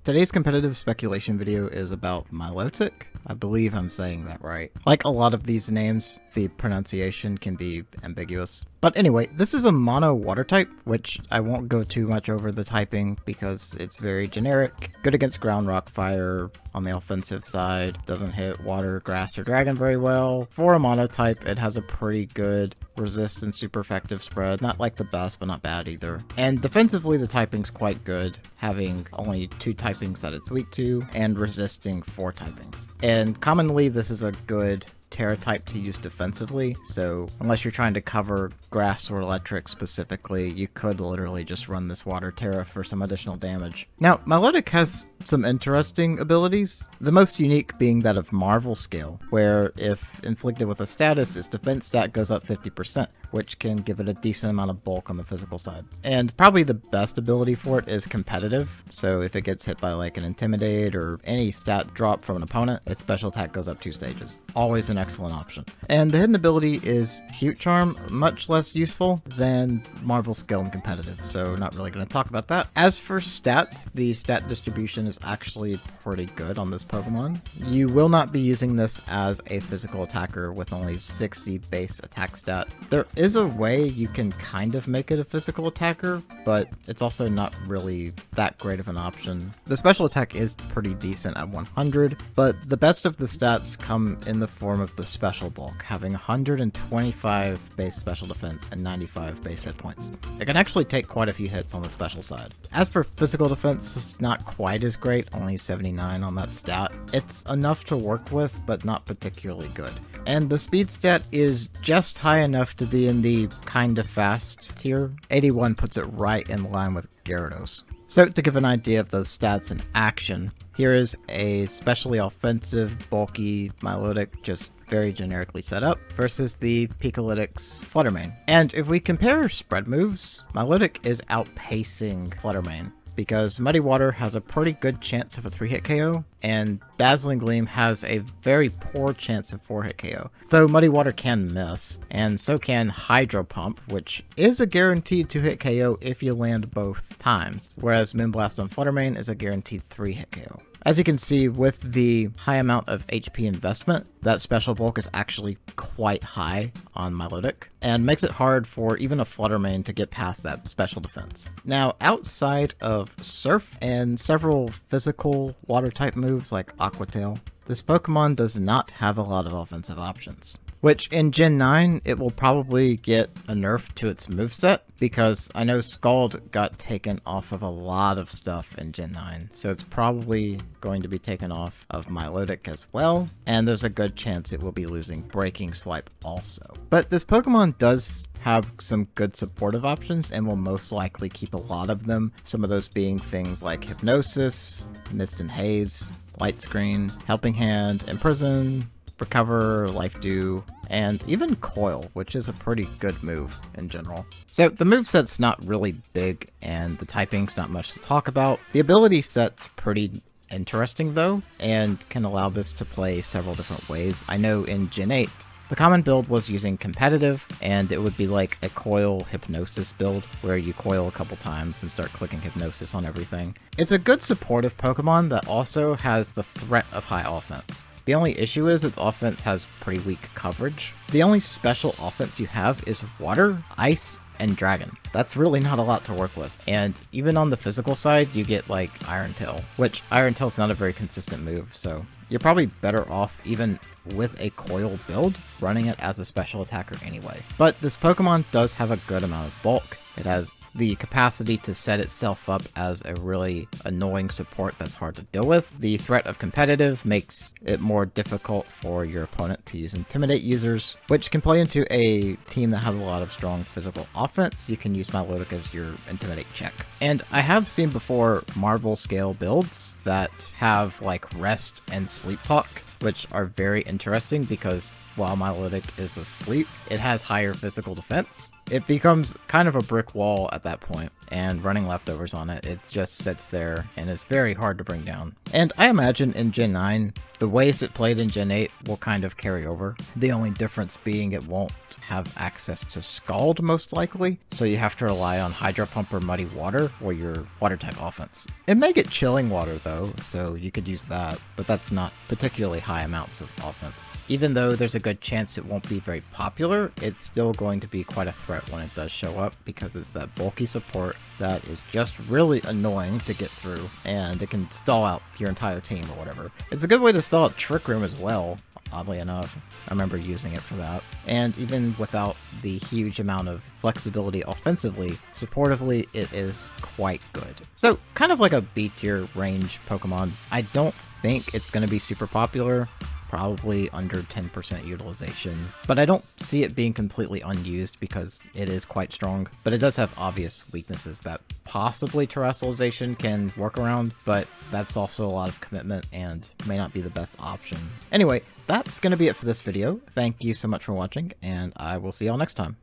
Today's competitive speculation video is about Milotic. I believe I'm saying that right. Like a lot of these names, the pronunciation can be ambiguous. But anyway, this is a mono water type, which I won't go too much over the typing because it's very generic. Good against ground, rock, fire on the offensive side. Doesn't hit water, grass, or dragon very well. For a mono type, it has a pretty good resist and super effective spread. Not like the best, but not bad either. And defensively, the typing's quite good, having only 2 typings that it's weak to, and resisting 4 typings. And commonly, this is a good Terra type to use defensively, so unless you're trying to cover grass or electric specifically, you could literally just run this water Terra for some additional damage. Now, Milotic has some interesting abilities, the most unique being that of Marvel Scale, where if inflicted with a status, its defense stat goes up 50%, which can give it a decent amount of bulk on the physical side. And probably the best ability for it is competitive, so if it gets hit by like an Intimidate or any stat drop from an opponent, its special attack goes up 2 stages. Always an excellent option. And the hidden ability is Cute Charm, much less useful than Marvel Skill and competitive, so not really going to talk about that. As for stats, the stat distribution is actually pretty good on this Pokemon. You will not be using this as a physical attacker with only 60 base attack stat. There is a way you can kind of make it a physical attacker, but it's also not really that great of an option. The special attack is pretty decent at 100, but the best of the stats come in the form of the special bulk, having 125 base special defense and 95 base hit points. It can actually take quite a few hits on the special side. As for physical defense, it's not quite as great, only 79 on that stat. It's enough to work with, but not particularly good. And the speed stat is just high enough to be in the kinda fast tier. 81 puts it right in line with Gyarados. So to give an idea of those stats in action, here is a specially offensive, bulky Milotic, just very generically set up, versus the Pikalytic's Fluttermane. And if we compare spread moves, Milotic is outpacing Fluttermane, because Muddy Water has a pretty good chance of a 3-hit KO, and Dazzling Gleam has a very poor chance of 4-hit KO. Though Muddy Water can miss, and so can Hydro Pump, which is a guaranteed 2-hit KO if you land both times, whereas Moonblast on Fluttermane is a guaranteed 3-hit KO. As you can see, with the high amount of HP investment, that special bulk is actually quite high on Milotic, and makes it hard for even a Fluttermane to get past that special defense. Now, outside of Surf and several physical water-type moves like Aqua Tail, this Pokemon does not have a lot of offensive options. Which, in Gen 9, it will probably get a nerf to its moveset, because I know Scald got taken off of a lot of stuff in Gen 9, so it's probably going to be taken off of Milotic as well, and there's a good chance it will be losing Breaking Swipe also. But this Pokemon does have some good supportive options, and will most likely keep a lot of them, some of those being things like Hypnosis, Mist and Haze, Light Screen, Helping Hand, Imprison, Recover, Life Dew, and even Coil, which is a pretty good move in general. So the moveset's not really big, and the typing's not much to talk about. The ability set's pretty interesting though, and can allow this to play several different ways. I know in Gen 8, the common build was using competitive, and it would be like a Coil Hypnosis build, where you coil a couple times and start clicking Hypnosis on everything. It's a good supportive Pokemon that also has the threat of high offense. The only issue is its offense has pretty weak coverage. The only special offense you have is Water, Ice, and Dragon. That's really not a lot to work with. And even on the physical side, you get like Iron Tail, which Iron Tail's not a very consistent move, so you're probably better off even with a Coil build, running it as a special attacker anyway. But this Pokemon does have a good amount of bulk. It has the capacity to set itself up as a really annoying support that's hard to deal with. The threat of competitive makes it more difficult for your opponent to use Intimidate users, which can play into a team that has a lot of strong physical offense. You can use Milotic as your Intimidate check. And I have seen before Marvel Scale builds that have like Rest and Sleep Talk, which are very interesting because while Milotic is asleep, it has higher physical defense, it becomes kind of a brick wall at that point, and running leftovers on it, it just sits there and is very hard to bring down. And I imagine in Gen 9, the ways it played in Gen 8 will kind of carry over. The only difference being it won't have access to Scald, most likely, so you have to rely on Hydro Pump or Muddy Water for your water-type offense. It may get Chilling Water, though, so you could use that, but that's not particularly high amounts of offense. Even though there's a good chance it won't be very popular, it's still going to be quite a threat when it does show up, because it's that bulky support that is just really annoying to get through, and it can stall out your entire team or whatever. It's a good way to stall out Trick Room as well, oddly enough. I remember using it for that. And even without the huge amount of flexibility offensively, supportively, it is quite good. So, kind of like a B tier range Pokemon. I don't think it's going to be super popular. Probably under 10% utilization, but I don't see it being completely unused because it is quite strong, but it does have obvious weaknesses that possibly terrestrialization can work around, but that's also a lot of commitment and may not be the best option. Anyway, that's going to be it for this video. Thank you so much for watching, and I will see y'all next time.